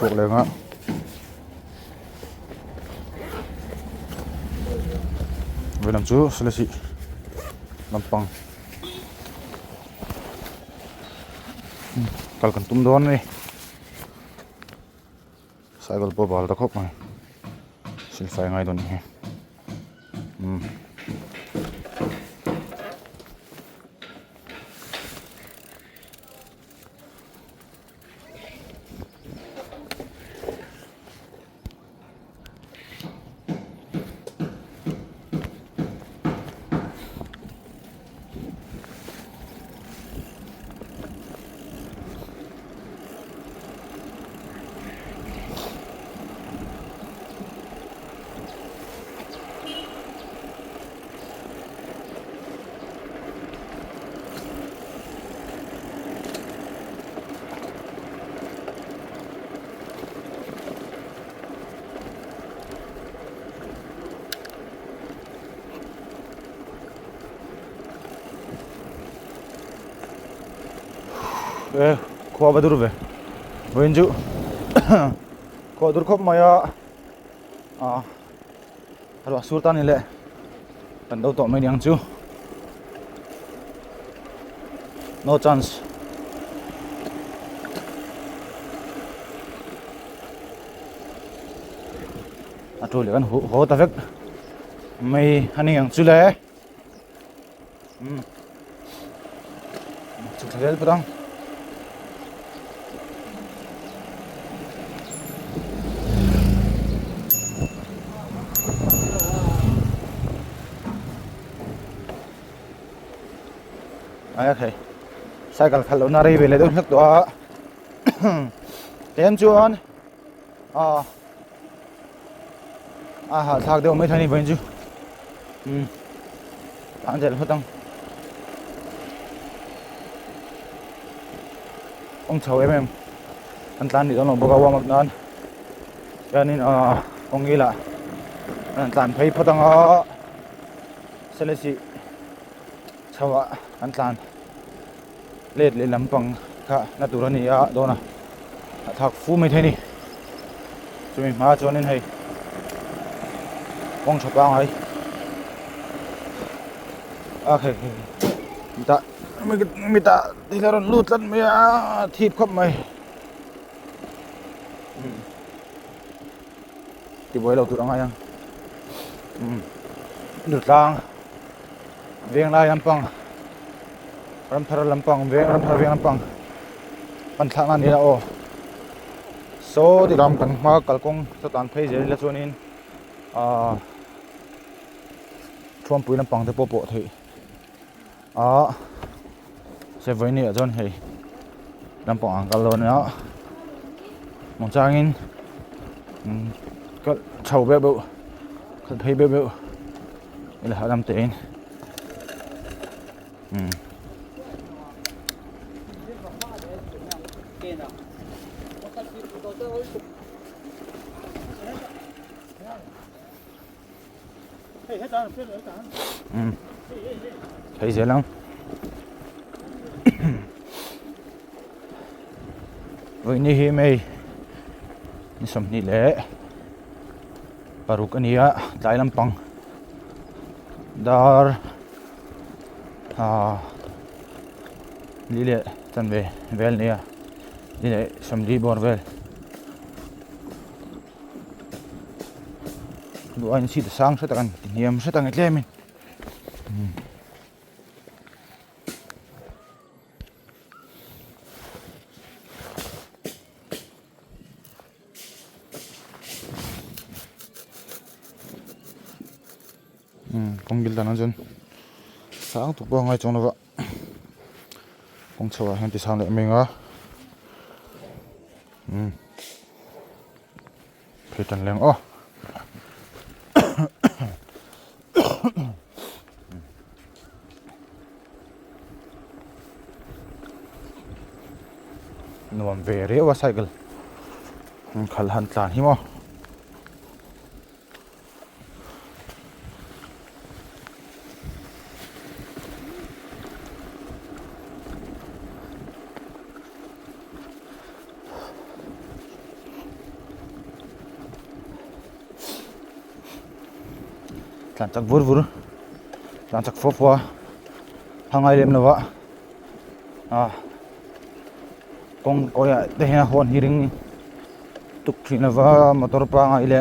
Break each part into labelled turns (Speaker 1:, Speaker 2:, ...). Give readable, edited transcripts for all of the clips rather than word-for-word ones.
Speaker 1: chuộc lên á với làm chú sẽ là gì làm bằng kalau kan tum doon nih cycle po bal ta khop mai silfai ngai don he khoa badur về bên chú khoa dur khop maya rồi sultan này lệ tận đâu tọt mấy điang chú no chance thôi liền hố ta vết mày anh em chú lệ chú thấy không đang okay cycle khalo na ri vele don hak to tem chuan ha thak deu mai thani bain chu angel hotang ông chầu em anh tan đi đó nó boga warm up nan cho nên ông nghĩ là anh tan thấy photang sẽ là gì chầu anh tan lết lên làm bằng cả là tụi này đó nè thạc phú mấy thế này chúng mình mà cho nên hay con chọc bao ấy ok người ta thì là lút lắm mấy thịt khóc mày thì với đầu tụi nó hay không được lang viên lai làm bằng ram thar lampang ve ram thar ve lampang pan thang ani la o so ti ram kan ma kalkong sa tan phei je la chuanin thom pui lampang te popo thei se voi ni ajon hei lampang ang kal lo na mong changin kal chau be bu kal phei be bu ila haram te in thấy dễ lắm với ni hi mei ni som ni le paruk ania tai lampang dar li le tan ve vel nia li le som li bor vel đồ anh xịt sang sẽ tăng niềm sẽ tăng cái mình con gil đàn dân sáng tụi bao ngày trong nó vậy con chờ hàng tí sang lại mình á phải trần lên nuam ve re wa cycle khal han tlan hi mo tlan chak vur vur tlan chak phwa hangai lem lawa kong koya te hena hon hiring tuk thina wa motor pa ngai le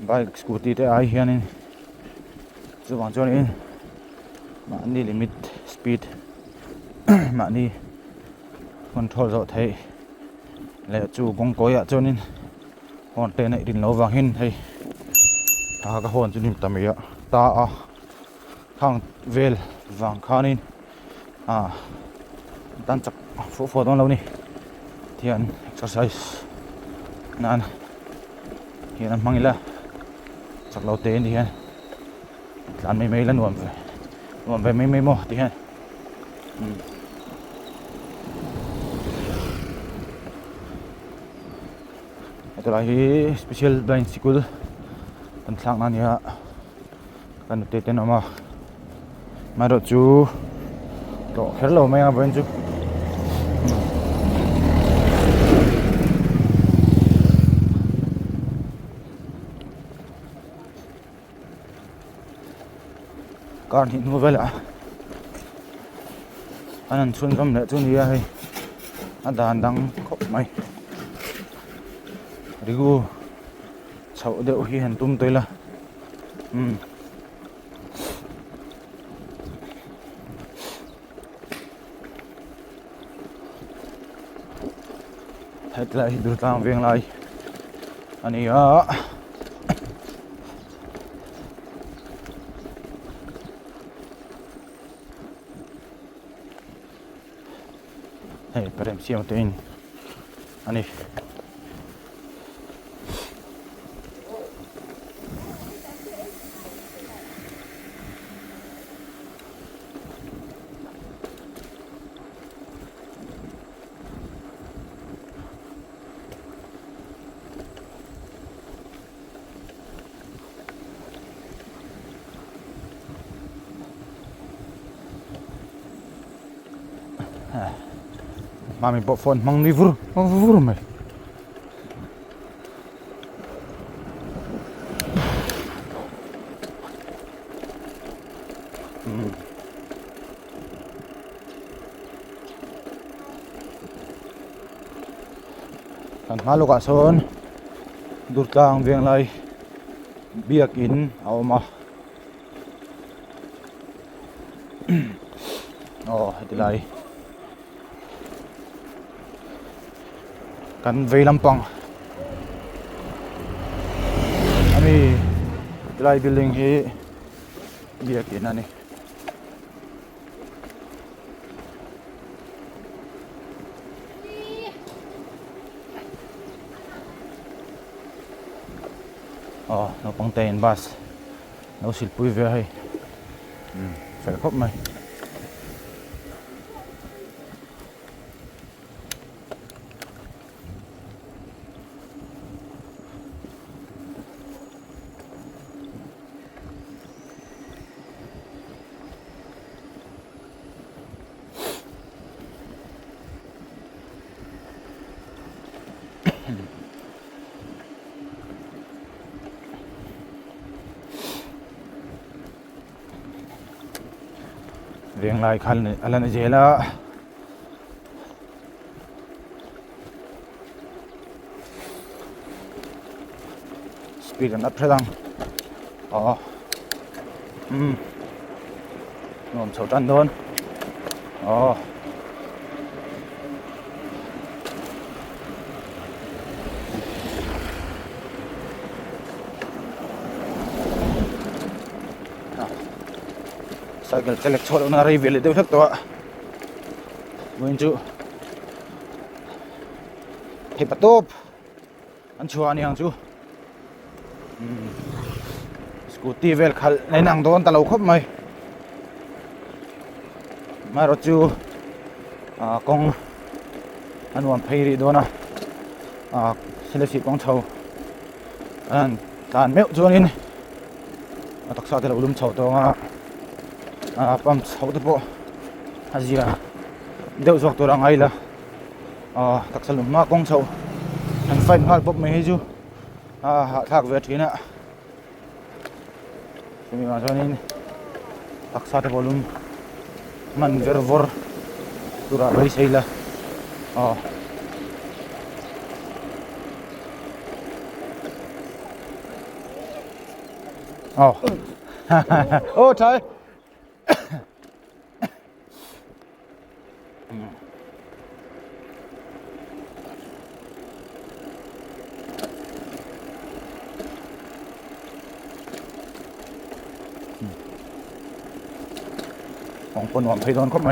Speaker 1: bike scooty te ai hianin chuwang chuan in mani limit speed mani control zo thei le chu kong koya chuanin hon te nei rin lo wang hin hei ka hon chunim tamia ta a khang vel wang khanin tan chak phô dong lo ni thian exercise nan hian mangila chak lo te ni hian tlan mai la nuam ve mai mo ti hian atola hi special bicycle kan thlang na nia kan te ten ama maro chu to hello mai a ben chu car hin nu vela anan chun ram le chu ni a hei adan dang khop mai rigu chau de hi han tum toila hết lại được tang viên lại anh ấy hey parem siam tin anh ấy mami bộ phone mang đi vur mày kan malu ka son durtang veng lai biak in awma hetilai kan vei lampang ami hetilai building hi biak in ani nó bằng tên bus nó xịt bụi về hay phải khóc mày riêng lại khăn này dễ là speed and up thế đăng ngon sầu trăn luôn cycle select chốt nó review lại tiêu thức to nguyên chú thì bắt top anh chua anh hàng chú scooty vel khal này nang don ta lâu khóc mày mà rồi chú con anh want pay đi đó na select con thầu anh tan mèo cho nên tất cả đều lùm thầu to pam sâu được bộ hazia đều dọc tôi đang ngay là tất cả lùm mà con sâu anh phải ngal bốc mấy chú hạ thạc về thế nè Kami masanin taksa te volume man vervor tura bai seila oh oh oh Thaiของคนหวังไทยโดนครบไหม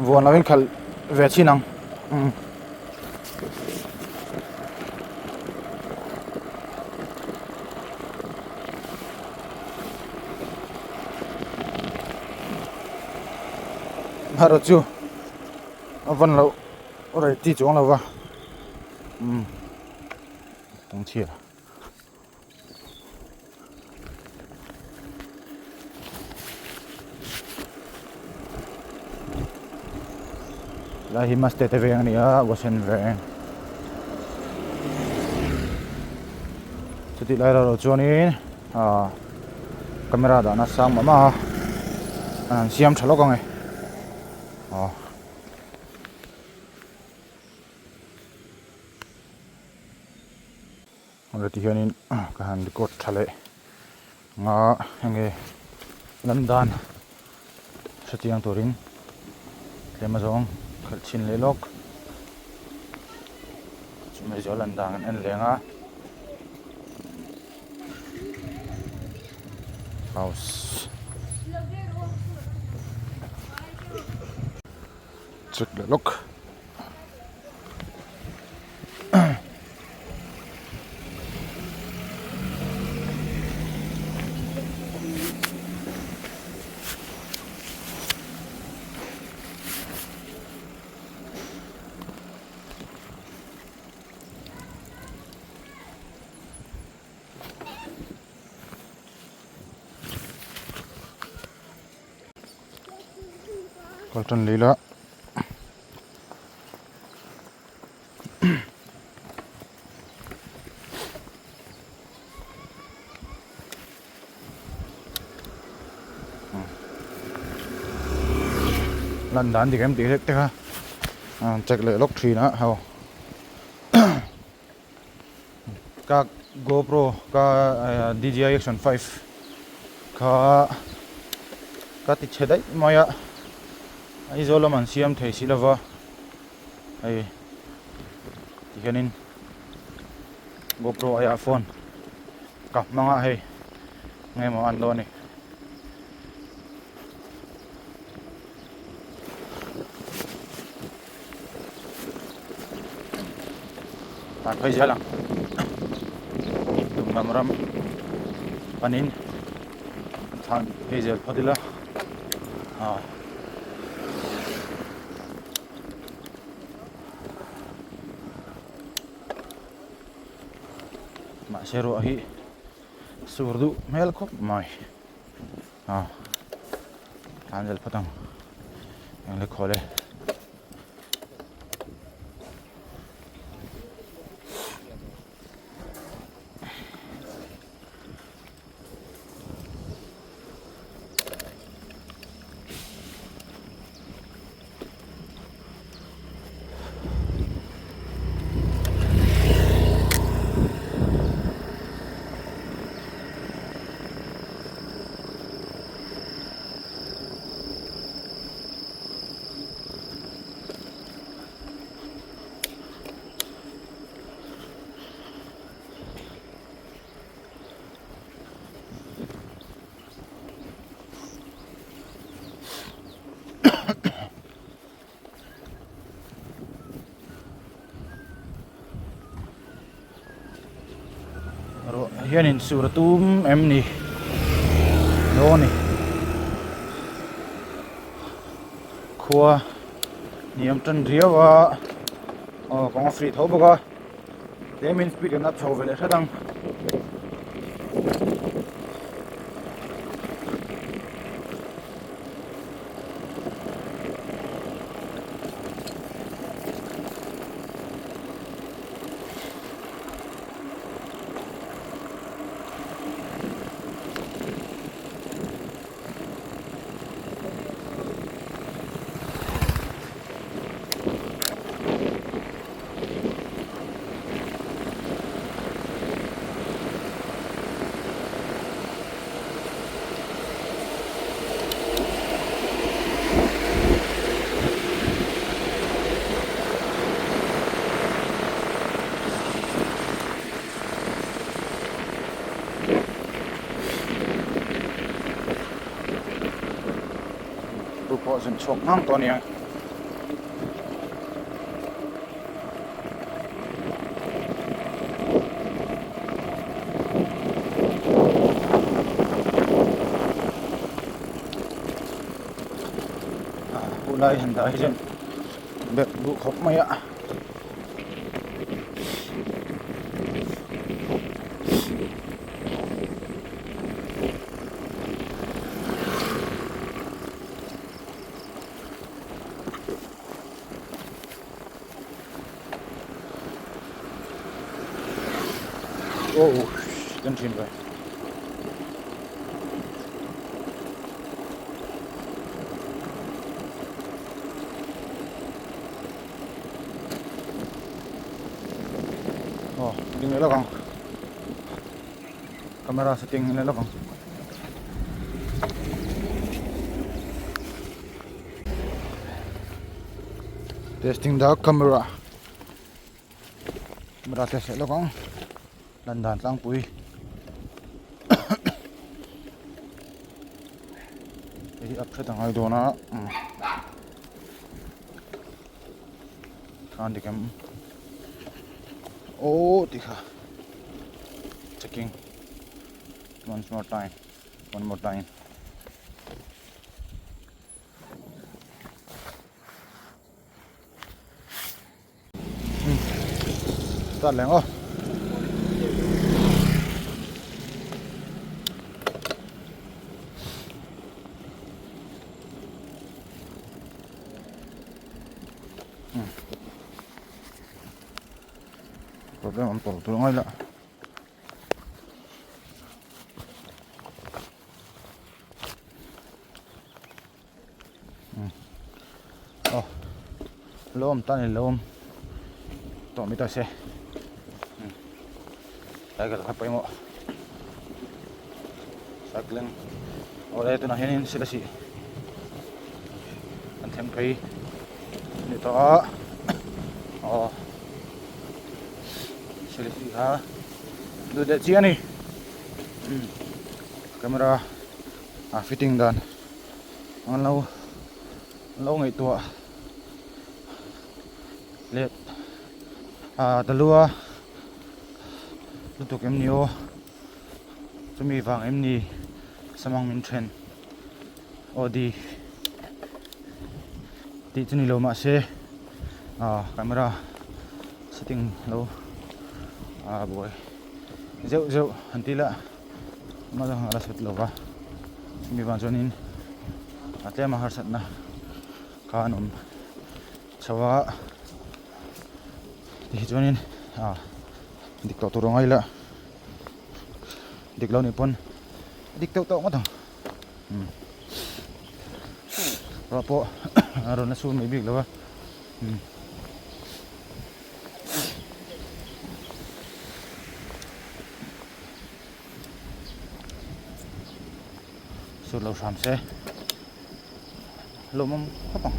Speaker 1: วัวเราเป็นขัลเวชินังฮารุจูวันเราอะไรที่จงเราวะต้องเชี่ยLahi mas tete veng ni wasen veng chuti lai ro chuanin camera da na sam ma siam thalo ka ngai ti hianin ka han record thale nga nge landan satiang torin lemazong khalchin lelok chumai zo landang an lenga house check lelok Kaltan lila Landan thì em tí hết ha check lại lốc tree nữa hao các GoPro các DJI Action 5 các tích chế đấy mà ya ai zo laman siam thei silava ai tikanin GoPro ai phone ka manga hei ngai ma an do ni ta phai ja lang tum namram panin than hazel phadila ma sero ahi surdu mel khop mai angel patang yang le khole ro hianin suratum em ni no ni khua niam tan riawa kong free tho boka lemin speed na tho vele thadang po zin chok nang to nia ulai handa hijen bek bu khop maya chân chìm rồi ding nila kang camera setting nila kang testing the camera test nila kang landan lang pui ini upset ang ay doon na kan dikam oh tika checking one more time start lang oh problem am tol tu ngai la oh lom tani lom to mi ta se ai ga pa mo cycling ore tu na hian sila si an them phei ni to oh ha do that chia ni camera fitting dan ang lâu ngày tua let talua lutuk em nio chumi wang em ni samang min thren odi ti chuni lo ma se camera setting lo boy zeu hantila ma ala set lo ba chumi wang jonin atlema har satna kanum chawa di jonin diklo turungai la diklo ni pon dikto to ngatang rapo aron na su may big lawa sur lo samse lo mom kapang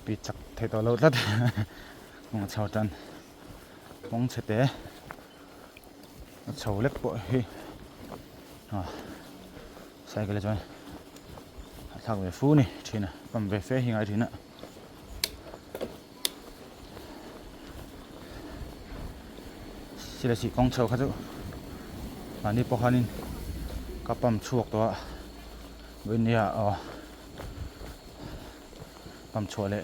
Speaker 1: bị chặt thấy to lâu rất mong chào trần mong sẽ té chầu lép bội hi sai cái là cho thằng về phú này thì nè cầm về phê hình ai thì nè chỉ là chỉ con chầu khác chứ anh đi bỏ hành các bầm chuột đó bên nhà bầm chuột lệ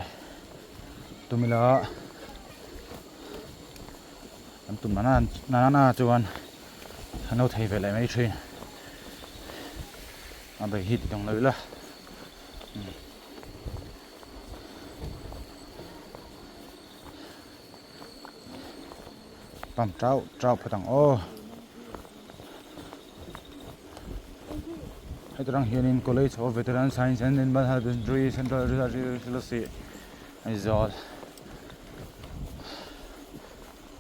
Speaker 1: tụi mình là làm tụi mình na cho anh nó thấy về lại mấy chuyện anh phải hít trong lưỡi là bầm trâu phải thằng ô I don't hear in College of Veteran Science and Environmental Central Research Facility. Is all.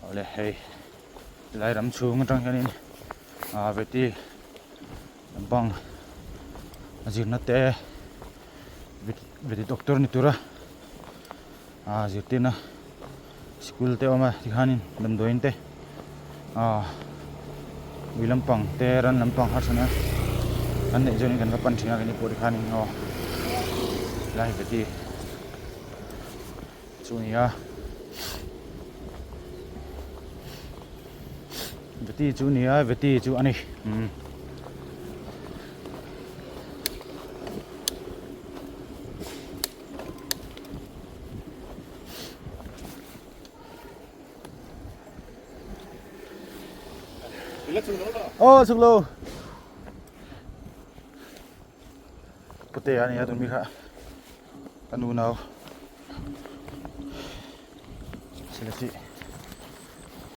Speaker 1: Ole hey. Lai ram chung trong hian in. Veti bang. Azir na te. Veti doctor ni tura. Azir te na. School te oma tikhanin dam doin te. Wilam pang te ran lam pang harsana. Anh này cho nên cần các bạn chỉ là cái này của đi khăn nó lại về đi chú nhá về đi chú anh ấy sung lô Putih ani ya tumi kha anu nau selesai